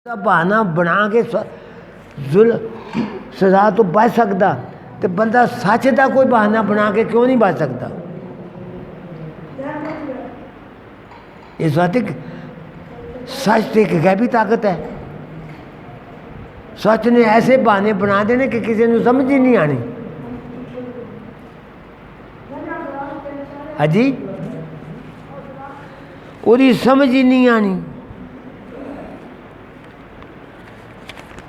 का बहाना बना के सजा तो बच सकता, तो बंदा सच का कोई बहाना बना के क्यों नहीं बच सकता। इस बात सच तो एक गैबी ताकत है। सच ने ऐसे बहाने बना देने कि किसी को समझ ही नहीं आनी। हाजी उसकी समझ ही नहीं आनी।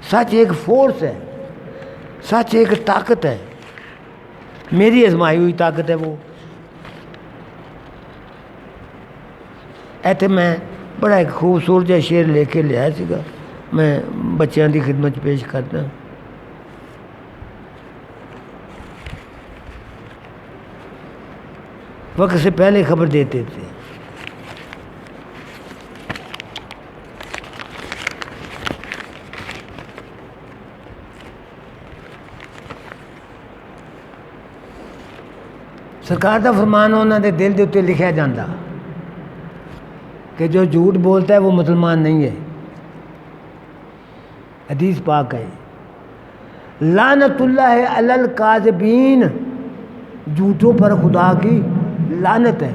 सच एक फोर्स है, सच एक ताकत है, मेरी आजमाई हुई ताकत है वो। इतने मैं बड़ा एक खूबसूरत जहा शेर लेके लिया सीगा, मैं बच्चों की खिदमत पेश करता। वक्त से पहले खबर देते थे। सरकार का फरमान उन्होंने दिल के उत्ते लिखा जाता कि जो झूठ बोलता है वो मुसलमान नहीं है। हदीस पाक है, लानतुल्लाह अलल काज़िबीन, झूठों पर खुदा की लानत है।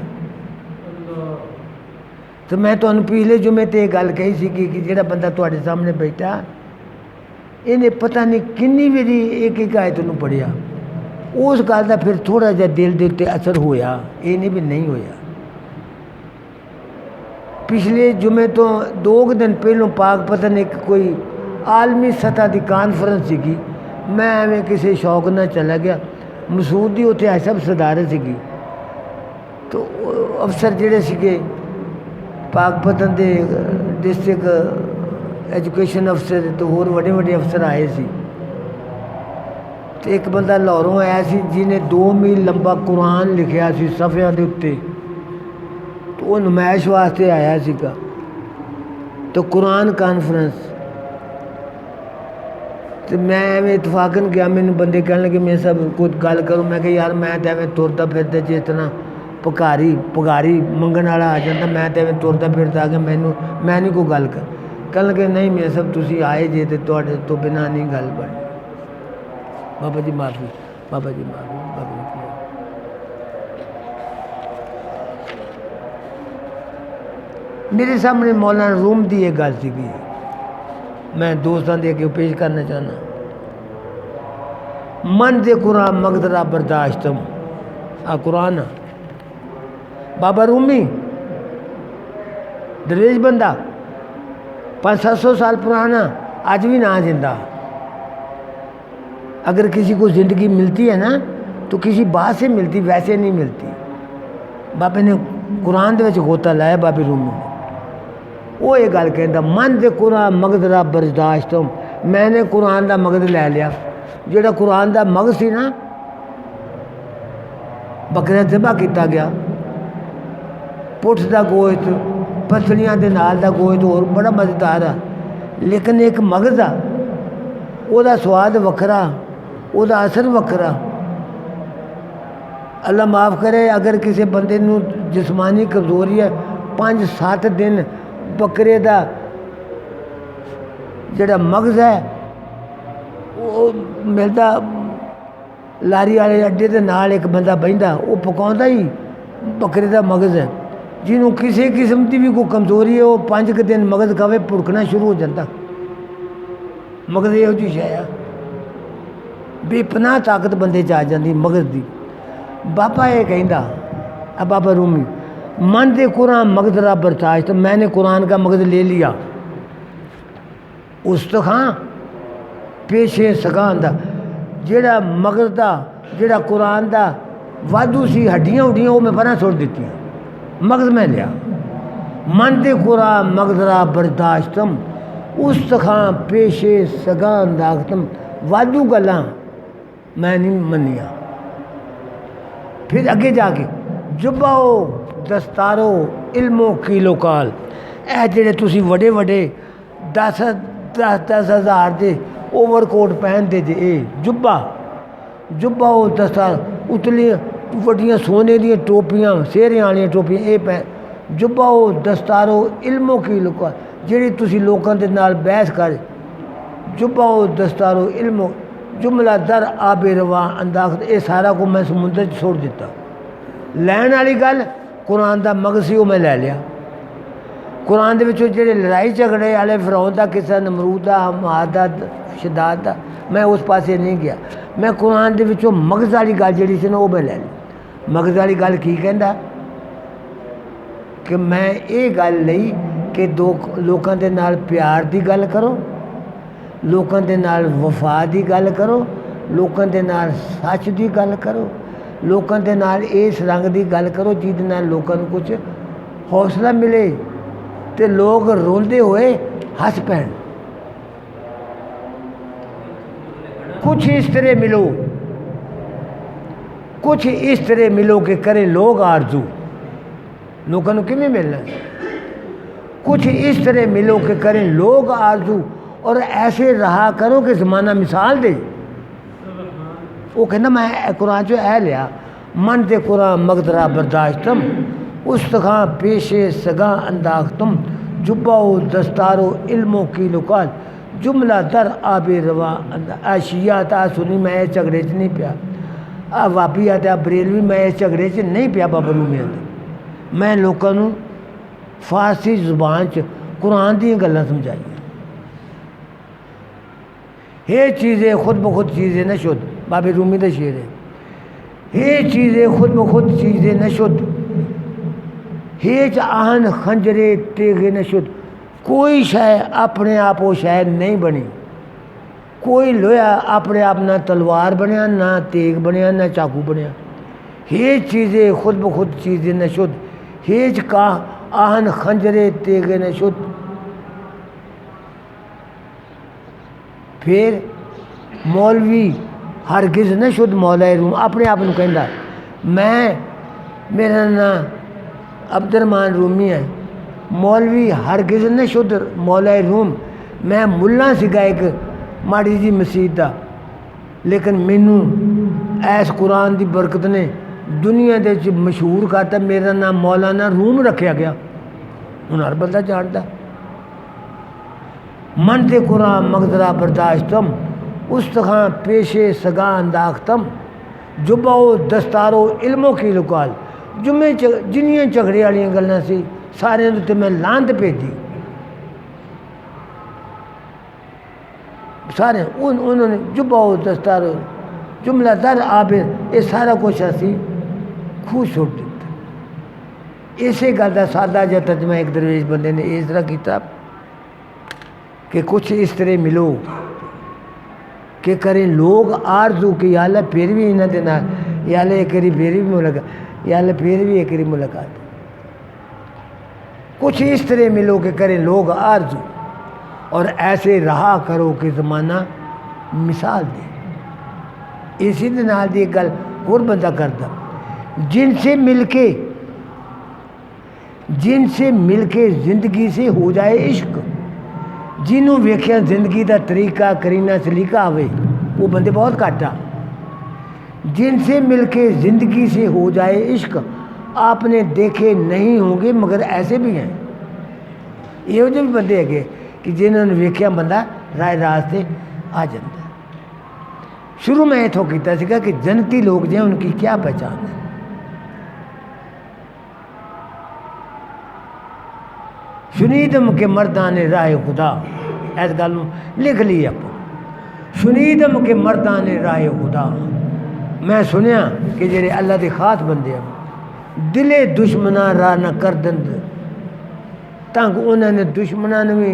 तो मैं तो पिछले जुमे तो एक गल कही सी कि जो बंदा तुहाडे सामने बैठा इन्हें पता नहीं किन्नी बारी एक आयत नूं पढ़िया, उस गल का फिर थोड़ा जहा दिल के उत्ते असर होया, ये नहीं भी नहीं होया। पिछले जुमे तो 2 दिन पहलों पाक पतन एक कोई आलमी सतह की कानफ्रेंस सी, मैं एवं किसी शौक न चला गया। मसूद की उत्थे सब सदारत सी, तो अफसर जोड़े से पाक पतन के डिस्ट्रिक्ट एजुकेशन अफसर तो होर वड्डे वड्डे अफसर आए सी। तो एक बंदा लाहौरों आया सी जिन्हें 2 मील लंबा कुरान लिखिया सी सफ़ियां के उत्ते, तो वो नुमाइश वास्ते आया सीगा। तो कुरान कॉन्फ्रेंस तो मैं एवं इतफाकन गया, मैंने बंदे कहने लगे मैं सब कुछ गल करूँ। मैं कहा यार मैं तो एवं तुरता फिरता जिस तरह पगारी मंगण वाला आ जाता, मैं तो एवं तुरता फिरता आ गया, मैं नहीं कोई गल कर। कहने लगे नहीं मैं सब तुसी आए जे तो बिना नहीं गल बनी। बाबा जी माफी, बाबा जी माफी, बाबा जी मेरे सामने मौलाना रूम की एक गल सी, मैं दोस्तों के अगे पेश करना चाहना। मन दे कुरान मगदरा बर्दाश्तम, आ कुरान बाबा रूमी दरेज बंदा 500-700 साल पुराना, आज भी ना जिंदा। अगर किसी को ज़िंदगी मिलती है ना तो किसी बात से मिलती, वैसे नहीं मिलती। बाबे ने कुरान दे विच गोता लाया बाबे रूमी ने, वो ये गल कहता मन दे कुरान मगदरा बर्दाश्तम, मैंने कुरान का मगद लै लिया। जोड़ा कुरान का मगज सी ना बकरा ज़बह किया गया, पुठ का गोश्त पसलियां के नाल का गोश्त और बड़ा मज़ेदार है, लेकिन एक मगज आ ਉਹਦਾ स्वाद वखरा, ਉਹਦਾ असर वखरा। अल्लाह माफ़ करे अगर किसी बंदे नूं जिस्मानी कमजोरी है, 5-7 दिन बकरे का जोड़ा मगज है वो मिलता, लारी वाले अड्डे के नाल एक बंदा बहिंदा वो पकाउंदा ही बकरे का मगज है। जिन्हों किसी किस्म की भी कोई कमजोरी है वो 5 दिन मगज खावे भुड़कना शुरू हो जाता। मगज यहो जी शै आ, बेपनाह ताकत बंदे च आ जाती मगज की। बाबा ये कहता अब बाबा रूमी मन दे कुरान मगदरा बर्दाश्त, मैंने कुरान का मगज ले लिया। उस तो हाँ पेशे सकान दा जेड़ा मगज का जेड़ा कुरान का वाधू सी हड्डियाँ उड्डियाँ वो मैं परा छोड़ दी, मगज मैं लिया। मन दे कुरान मगदरा बर्दाश्तम, उस तखां पेशे सगान दागतम, वाधू गल्लां मैं नहीं मनिया। फिर अगे जाके जुब्बाओ दस्तारो इल्मो कीलो काल, ए जेड़े तुसी वड्डे वड्डे 10 हज़ार के ओवरकोट पहनते जे, ए जुब्बाओ दस्तार उतली वड्डियां सोने दी टोपियां सेहरे वाली टोपियां, ये जुब्बाओ दस्तारो इल्मो कीलो काल, ਜਿਹੜੀ ਤੁਸੀਂ ਲੋਕਾਂ ਦੇ ਨਾਲ ਬਹਿਸ ਕਰ जुबाओ दस्तारो इल्म जुमला दर आबे रवा अंदाज ये सारा को मैं समुद्र च छोड़ दिता लैन वाली गल कुरान का मगज सी वो मैं लै लिया कुरान दे विचों जेड़े लड़ाई झगड़े वाले फिरौन का किस्सा नमरूद का हमाद का शदाद का मैं उस पासे नहीं गया मैं कुरान दे विचों मगज वाली गल जी सी ना वो मैं लै ली मगज वाली गल की कहंदा कि मैं ये गल लई कि दो लोगों के नाल प्यार की गल करो लोगों के नाल वफा की गल करो लोगों के नाल सच की गल करो लोगों के नाल इस रंग की गल करो जिद नाल लोगों को कुछ हौसला मिले तो लोग रोंदे हुए हस पैन कुछ इस तरह मिलो कुछ इस तरह मिलो कि करें लोग आरजू लोगों को किमें मिलना कुछ इस तरह मिलो कि करें लोग आरजू और ऐसे रहा करो कि ज़माना मिसाल दे वो कहना मैं कुरान चो ऐ लिया मन ते कुरान मगदरा बर्दाश्तम उस तखां पेशे सगा अंदाख्तम जुब्बाओ दस्तारो इल्मों की लुकाल जुमला दर आबे रवा आशिया ता सुनी मैं झगड़े च नहीं पिया आ वापिया था बरेलवी मैं इस झगड़े च नहीं पिया बाबा रूमिया मैं लोगों को फारसी जुबान च कुरान दी गल्लां समझाई ये चीज़ें खुद ब खुद चीज़ें न शुद्ध बाबे रूमी का शेर है ये चीज़ें खुद ब खुद चीज़ें न शुद्ध हेच आहन खंजरे तेगे न शुद्ध कोई शय अपने आप वो शय नहीं बनी कोई लोहा अपने आप ना तलवार बनया ना तेग बनया ना चाकू बनया ये चीज़ें खुद ब खुद चीज़ें न शुद्ध हेच का आहन खंजरे तेगे न शुद्ध फिर मौलवी हरगिज़ न शुद्ध मौला रूम अपने आप को कहता मैं मेरा नाम अब्दुर्रहमान रूमी है मौलवी हरगिज़ न शुद्ध मौला रूम मैं मुल्ला सीगा एक माड़ी जी मसीत का लेकिन मैनू ऐस कुरान की बरकत ने दुनिया के मशहूर करता मेरा नाम मौलाना रूम रखा गया हूँ हर बंदा जानता मन ते कुरान मगदरा बर्दाश्तम उस तखां पेशे सगा अंदाख्तम जुबाओ दस्तारो इल्मों की लुकाल जुम्मे जिन्नियां झगड़े वाली गल्लां सी सारे उत्ते मैं लांत भेजी सारे उन्होंने जुबाओ दस्तारो जुमला दर आबिर ये सारा कुछ असी खूह छोड़ दिता इसे गल का सादा जहा तर्जमा एक दरवेश बंदे ने इस तरह किया कि कुछ इस तरह मिलो कि करें लोग आरजू कि यार फिर भी इन्हों के नाल यार एक बारी फिर भी मुलाकात यार फिर भी एक बारी मुलाकात कुछ इस तरह मिलो कि करें लोग आरजू और ऐसे रहा करो कि ज़माना मिसाल दे इसी दे नाल दी एक गल होर बंदा करता जिनसे मिलके ज़िंदगी से हो जाए इश्क जिन्हों वेख्या जिंदगी का तरीका करीना सलीका आवे वो बंदे बहुत घट आ जिनसे मिलके ज़िंदगी से हो जाए इश्क आपने देखे नहीं होंगे मगर ऐसे भी हैं यो जो भी बंदे है कि जिन्होंने वेख्या बंदा राय रास्ते आ जाता शुरू में इतों किया कि जनती लोग जो उनकी क्या पहचान है सुनीदम के मर्दां ने राह खुदा इस गल लिख ली आप सुनीदम के मर्दां ने राह खुदा मैं सुनिया कि जेरे अल्लाह के खास बंदे हैं दिले दुश्मना राह न कर दंद तंग उन्होंने दुश्मना ने भी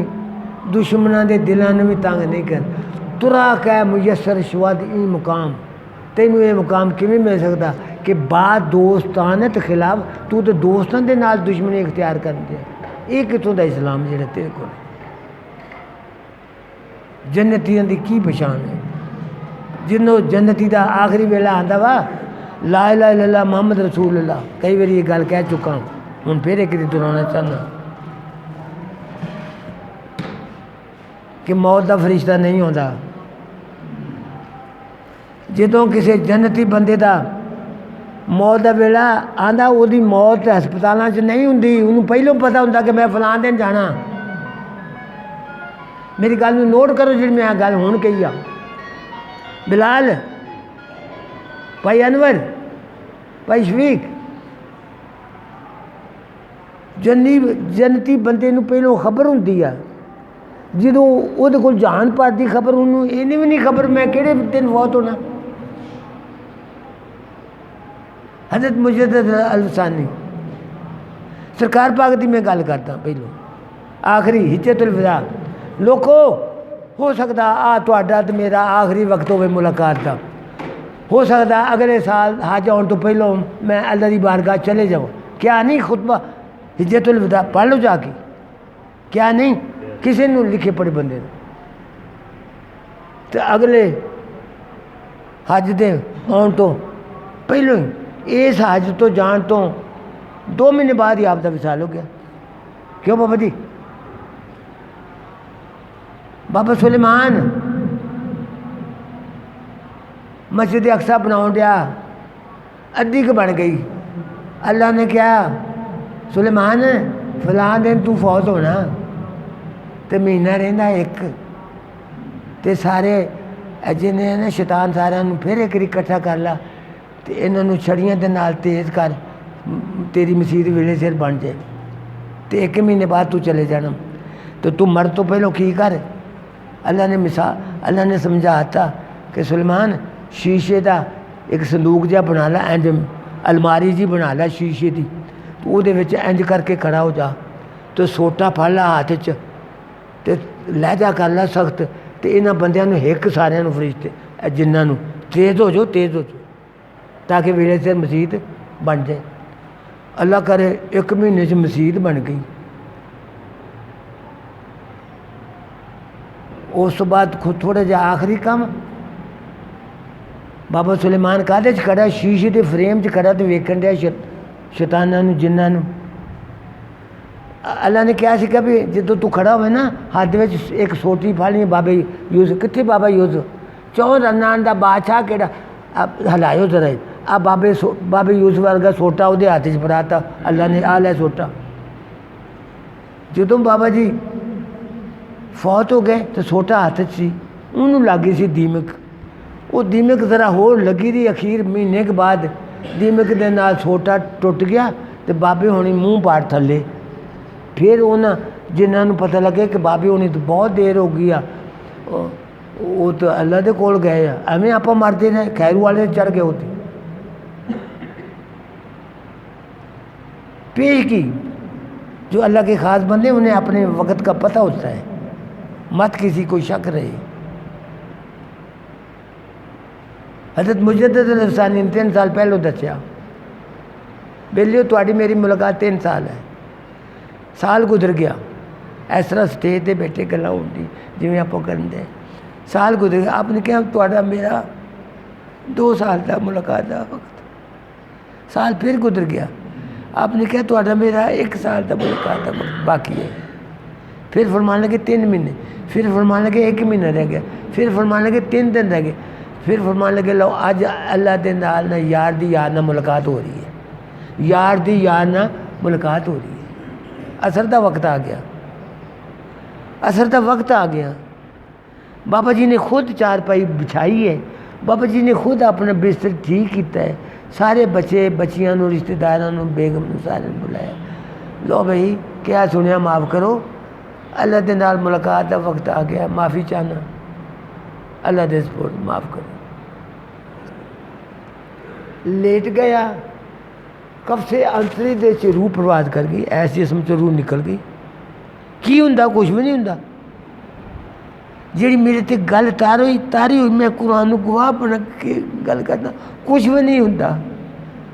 दुश्मना के दिलों ने भी तंग नहीं कर तुरा कह मुयसर शवाद ई मुकाम तेनू ये मुकाम किमें मिल सकता कि बाद दोस्तान के खिलाफ तू तो दोस्तों के नाल दुश्मनी इख्तियार कर दे ये कितों का इस्लाम जो तेरे को जन्नतियों की की पछाण है जिन्हों जन्नती का आखिरी वेला आंदा वा ला इलाहा इल्लल्लाह मुहम्मद रसूल अल्लाह कई बार ये गल कह चुका हूँ फिर एक दोहराना चाहना कि मौत का फरिश्ता नहीं आता जो किसी जन्नती बंदे का मौत का वेला आंदा वो मौत हस्पतालों च नहीं होंगी उन्होंने पहलों पता होंगे कि मैं फलां दिन जाना मेरी गल नोट करो जी मैं गल हुण कही आ। बिलाल, भाई अनवर, भाई शफीक, जन्नती बंदे नूं पहलों खबर हुंदी आ, जो वो कोल जहान पार की खबर उन्होंने इन्हें भी नहीं खबर मैं किहड़े दिन फौत होना। हज़रत मुजद्दिद अल-सानी सरकार पाक की मैं गल करता पहलों आखिरी हिज्जतुल विदा। लोगो हो सकता आ तुहाडा ते मेरा आखिरी वक्त होवे मुलाकात का। हो सकता अगले साल हज आने तो पहलों मैं अल्लाह की बारगाह चले जाऊँ। क्या नहीं खुतबा हिज्जतुल विदा पढ़ लो जाके, क्या नहीं किसी ने लिखे पढ़े बंदे तो अगले हज दे आने तो पहलों ही इस हज तो जान तो 2 महीने बाद ही आपका विसाल हो गया। क्यों बाबा जी? बाबा सुलेमान मस्जिद अक्सा बनाउण दिया, अद्धी क बन गई। अल्लाह ने क्या सुलेमान फलां दिन तू फौत होना तो महीना रहिंदा एक ते सारे जिन्हें ना शैतान सारिਆਂ ਨੂੰ फिर एक इकट्ठा कर ला तो इन्हों छड़ियां के नाल तेज़ कर तेरी मसीत वेले सिर बन जाए तो 1 महीने बाद तू चले जाना। तो तू मर तो पहलों की कर। अल्लाह ने मिसाल अल्लाह ने समझाता कि सुलेमान शीशे का एक संदूक जहा बना ला, इंज अलमारी जी बना ला शीशे की, तो वो इंज करके खड़ा हो जा तो सोटा फड़ ला हाथ च तो लहजा कर ला सख्त तो इन्होंने बंदियां हिक सारियां फरिश्ते जिन्होंने तेज़ हो जाओ तेज़ हो जाओ ताकि वेले सिर मसीत बन जाए। अल्लाह करे 1 महीने च मसीत बन गई। उस तो बाद खुद थोड़ा जहा आखिरी काम बाबा सुलेमान काहदे च खड़ा, शीशे के फ्रेम च खड़ा तो वेखन दिया शैतानां नूं जिन्हां नूं। अल्लाह ने क्या सीखा भी जो तू खड़ा हुए ना हाथ में एक सोटी फाली बाबे यूसुफ कितने बाबा यूसुफ 4 रन्नां दा बादशाह केड़ा हलायो जरा आ बाबे यूसुफ वर्गा सोटा वो हाथ च फड़ाता। अल्लाह ने आ लै सोटा। जो बाबा जी फौत हो गए तो सोटा हाथ च सी, उन्होंने लगी सी दीमक। वो दीमक जरा होर लगी थी। अखीर महीने के बाद दीमक के नाल सोटा टुट गया तो बाबे होनी मूँह पाड़ थले। फिर उन्होंने जिन्होंने पता लगे कि बाबे होनी तो बहुत देर हो गई आ, वो तो अल्लाह के कोल गए एवें आप मरते रहे, खैरू वाले चढ़ गए होते। पेश की जो अल्लाह के खास बंदे उन्हें अपने वक़्त का पता होता है, मत किसी को शक रहे। हज़रत मुजद्दिद अल-सानी ने 3 साल पहले दसिया बेलियो तुहाडी मेरी मुलाकात 3 साल है। साल गुजर गया इस तरह स्टेज पर बैठे गल्लां होंदी जिवें आपां करदे। साल गुजर गया, आपने कहा तुहाडा मेरा 2 साल का मुलाकात का वक्त। साल फिर गुजर गया, आपने कहा तुहाडा मेरा 1 साल का मुलाकात का वक्त बाकी है। फिर फरमान लगे 3 महीने, फिर फरमान लगे 1 महीना रह गया, फिर फरमान लगे 3 दिन रह गए, फिर फरमान लगे लो अज अल्लाह के नाल ना यार दी यार ना मुलाकात हो रही है, यार दी यार ना मुलाकात हो रही है। असर का वक्त आ गया, असर का वक्त आ गया। बाबा जी ने खुद चारपाई बिछाई है, बाबा जी ने खुद अपना बिस्तर ठीक किया है, सारे बच्चे बच्चियां रिश्तेदारों बेगम सारे बुलाया, लो भाई क्या सुनिया माफ़ करो, अल्लाह के नाल मुलाकात का वक्त आ गया, माफ़ी चाहना, अल्लाह के सपोर्ट माफ़ करो। लेट गया, कब से अंतरी दे च रूह प्रवाद कर गई, ऐस जिसम च रूह निकल गई। की हुंदा? कुछ भी नहीं हुंदा। जी मेरे ते गल तारी हुई मैं कुरान नूं गवाह बन के गल करना, कुछ भी नहीं हुंदा।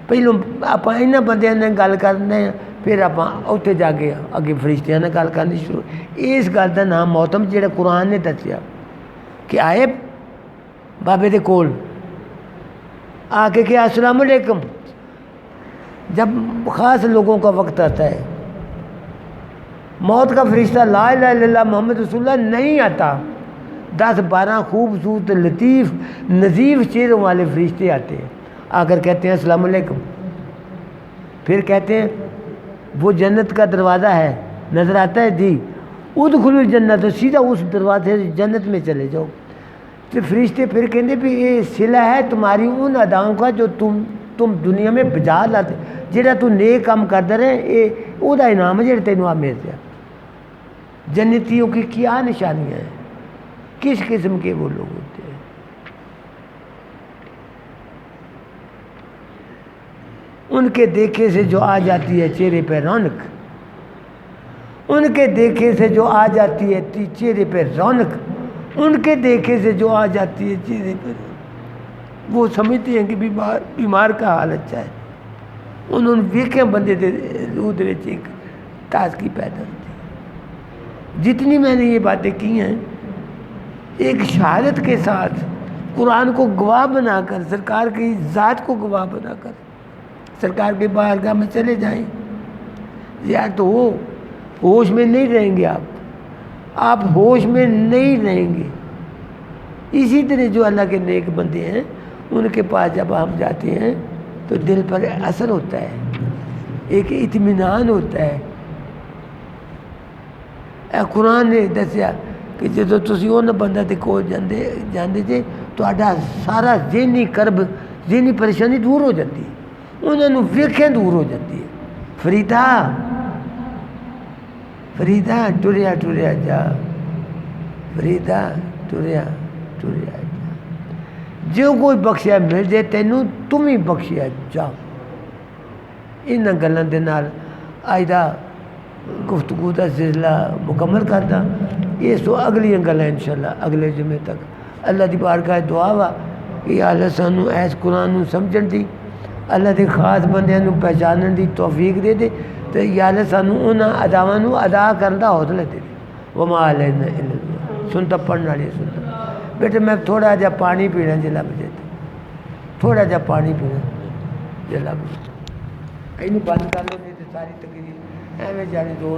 पहलों आप इन्हां बंदियां नाल गल करने फिर आप उत्थे जाके अगे फरिश्तियां नाल गल करनी शुरू। इस गल का नाम मौतम जिहड़ा कुरान ने दसिया कि आए बाबे दे कोल आके कि अस्सलाम वालेकुम। जब ख़ास लोगों का वक्त आता है, मौत का फरिश्ता ला इलाहा इल्लल्लाह मोहम्मद रसूलुल्लाह नहीं आता, 10-12 खूबसूरत लतीफ़ नज़ीफ़ चेहरों वाले फरिश्ते आते हैं, आकर कहते हैं अस्सलाम वालेकुम। फिर कहते हैं वो जन्नत का दरवाज़ा है, नज़र आता है जी, उदखुलुल जन्नत, सीधा उस दरवाजे से जन्नत में चले जाओ। तो फरिश्ते फिर कहते भी ये सिला है तुम्हारी उन अदाओं का जो तुम दुनिया में बजा लाते, जेड़ा तू नेक काम करते रहे, ये ओदा इनाम है जेड़ा तेनों आ मिल गया। जन्नतियों की क्या निशानियाँ हैं, किस किस्म के वो लोग होते हैं। उनके देखे से जो आ जाती है चेहरे पे रौनक, उनके देखे से जो आ जाती है चेहरे पे रौनक, उनके देखे से जो आ जाती है चेहरे पे, वो समझते हैं कि बीमार का हाल अच्छा है। उन्होंने वेखे बंदे उधर एक ताजगी पैदा होती। जितनी मैंने ये बातें की हैं, एक शहादत के साथ कुरान को गवाह बनाकर, सरकार की ज़ात को गवाह बनाकर सरकार के बारगाह में चले जाएं। यार तो वो होश में नहीं रहेंगे, आप होश में नहीं रहेंगे। इसी तरह जो अल्लाह के नेक बंदे हैं, उनके पास जब हम जाते हैं तो दिल पर असर होता है, एक इत्मीनान होता है। कुरान ने दसिया कि जो तुसी उन बंदा के कोल जाते जे, तुहाडा सारा ज़हनी करब, ज़हनी परेशानी दूर हो जाती है, उन्होंने वेख्या दूर हो जाती है। फरीदा फरीदा टुरिया टुरिया जा, फरीदा टुरिया टुरिया जा, जो कोई बख्शिया मिल जाए तेनू तुम ही बख्शिया जा। इन गलों के नाल अज का गुफ्तगू का सिलसिला मुकम्मल करता। इस तो अगलियां गल्लां इंशाअल्लाह अगले जुमे तक। अल्लाह की बारगाह दुआ वा कि अल्लाह सानू ऐस कुरान नू समझण दी, अल्लाह के खास बंदियां नू पहचानण दी तौफीक दे दे, तो या अल्लाह सानू उन्हां अदावां नू अदा करन दा हौसला दे दे। वमा अलैना इल्ला अल-बलाग। सुनता पढ़ने वाली सुनता। बेटे मैं थोड़ा जा पानी पीना जिला बजे, थोड़ा जा पानी पीना जिला बजे। इनू बंद कर लो नहीं तो सारी तकरीर एवं जाने दो।